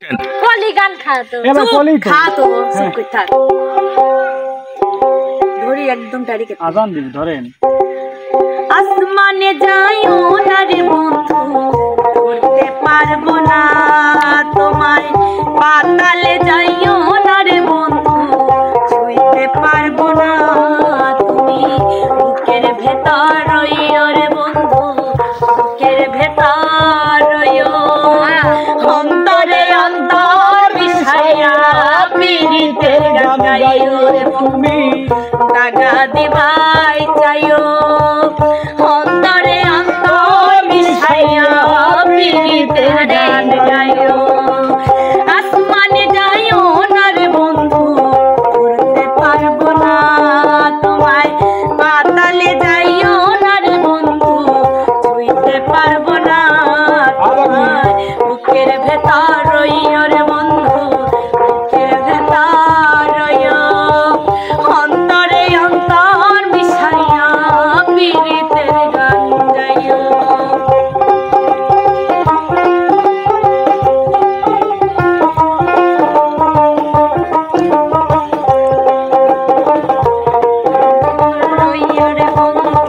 কলি গান খাতো এবার কলি খাতো চুপ করে থাক ধরি একদম তারিখে আজান দিবি ধরেন আসমানে যাইও না রে বন্ধু ধরতে পারবো না তোমায় পাতালে যাইও না রে বন্ধু ছুঁইতে পারবো না তুমি বুকের ভেতর রইও রে বন্ধু বুকের ভেতর রইও অন্তরে অন্তর মিশাইয়া পীড়িতের গান গাইও রে তুমি দাগা দিবাই চাইও অন্তরে অন্তর মিশাইয়া পীড়িতের গান গাইও আসমানে যাইও না রে বন্ধু উড়তে পারবো না তোমায় পাতালে যাইও না রে বন্ধু ছুঁইতে পারবো না তোমায় বুকের ভেতর রইও রে বন্ধু বুকের ভেতর রইও অন্তরে অন্তর মিশাইয়া পীড়িতের গান গাইও রইও রে বন্ধু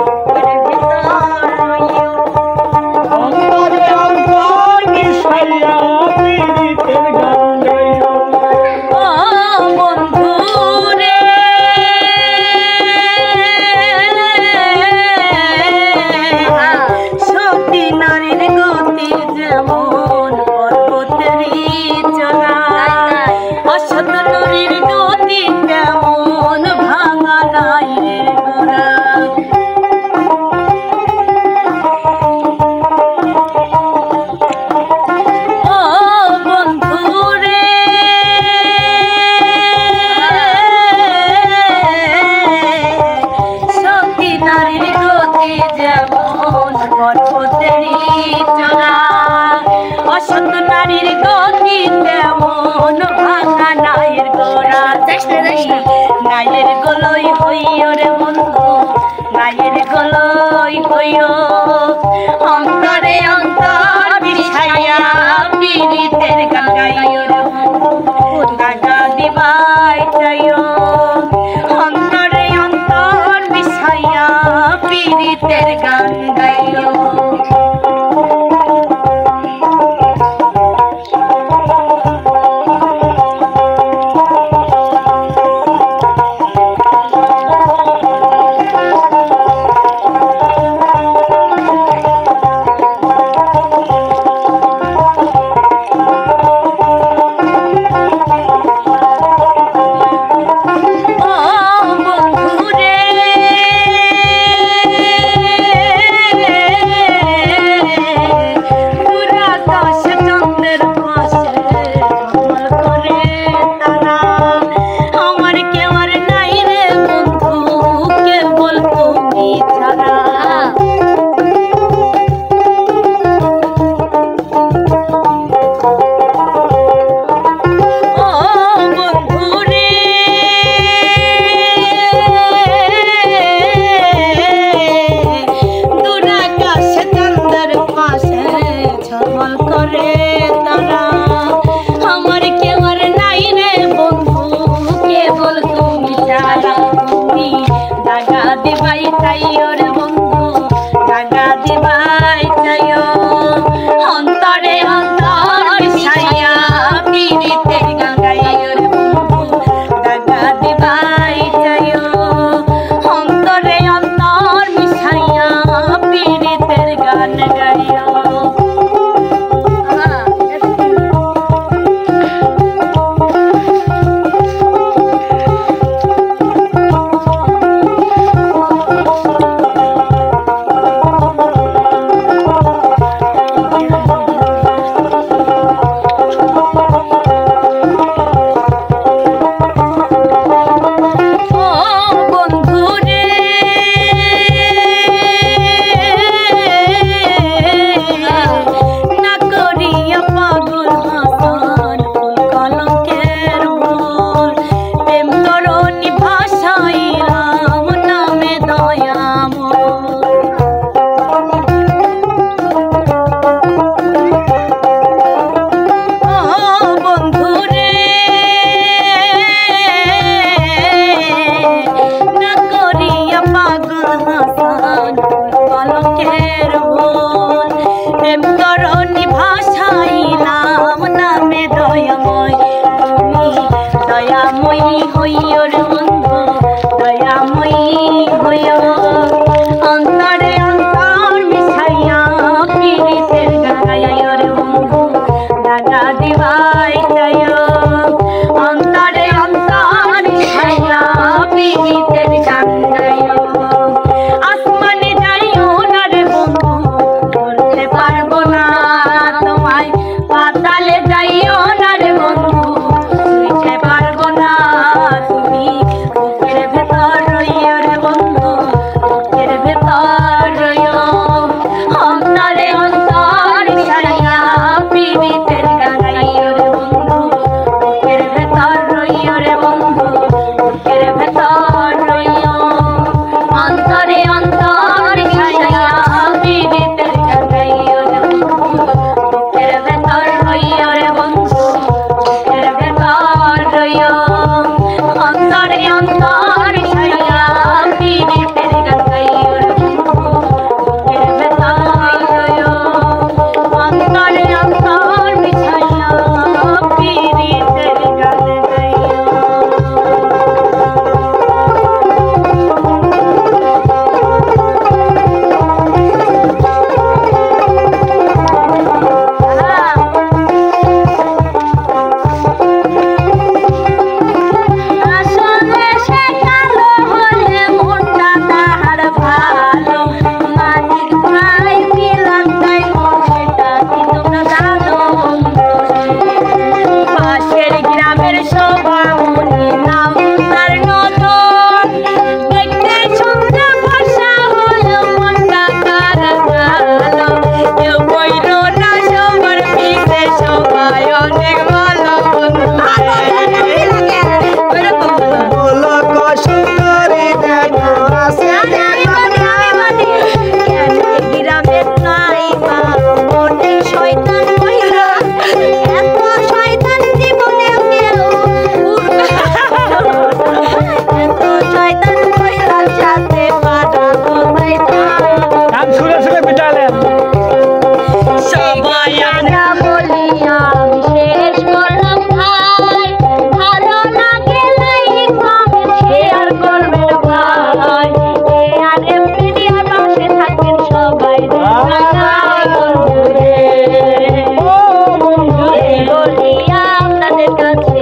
বুকের ভেতর রইও অন্তরে অন্তর মিশাইয়া পীড়িতের গান গাইও ও বন্ধু রে সতী নারীর গতি যেমন পর্বতেরই চলা অসৎ নারীর গতি তেমন ভাঙা নাইরের গোড়া ও বন্ধু রে সতী নারীর গতি যেমন পর্বতেরই চলা অসৎ নারীর গতি তেমন ভাঙা নাইয়ের গোড়া নাইয়ের গলই হইও রে বন্ধু নাইয়ের গলই হইও অন্তরে অন্তর মিশাইয়া পীড়িতের গান গাইও রে বন্ধু দাগা দিবাই চাইও অন্তরে অন্তর মিশাইয়া পীড়িতের গান গাইও দিবাই যাইও অন্তরে অন্তর মিশাইয়া পীড়িতের গান গাইও আসমানে যাইও না রে বন্ধু করতে পারবো না তোমায় পাতালে যাইও না রে বন্ধু বুঝতে পারবো না তুমি বুকের ভেতর রইও রে বন্ধু বুকের ভেতর রইও অন্তরে অন্তর মিশাইয়া পীড়িতের গান গাইও রে বন্ধু বুকের ভেতর রইও রে বন্ধু বুকের ভেতর রইও অন্তরে অন্তর মিশাইয়া পীড়িতের গান গাইও রে বন্ধু বুকের ভেতর রইও রে বন্ধু বুকের ভেতর রইও অন্তরে অন্তর মিশাইয়া পীড়িতের গান গাইও রে বন্ধু বুকের ভেতর রইও অন্তরে অন্তর মিশাইয়া পীড়িতের গান গাইও আসলে সে কালো হলে মনটা তাহার ভালো মাটির ভাই মিলান তাই সেটা কিন্তু না জানো পাশের গ্রামের সভামণি নাম তার নদন দেখতে শুনতে ভাষা হলো মনটা তার ভালো কেউ বইল না সবার পিছে সবাই অনেক ভালো বন্ধু বলো কষ্টরে কেন আসে গ্রামের নাইবা অনেক শয়তান মহিলা এত শয়তান জীবনে কেউ এত শয়তান মহিলার সাথে পাঠা কোথায় পায় গান শুনে শুনে পিটালেন। সবাই আমরা বলিয়া আমি শেষ করলাম ভাই ভালো লাগে লাইক কমেন্ট শেয়ার করবেন ভাই এ আর এম মিডিয়ার পাশে থাকবেন সবাই দেখাই বন্ধুরে বলিয়া আপনাদের কাছে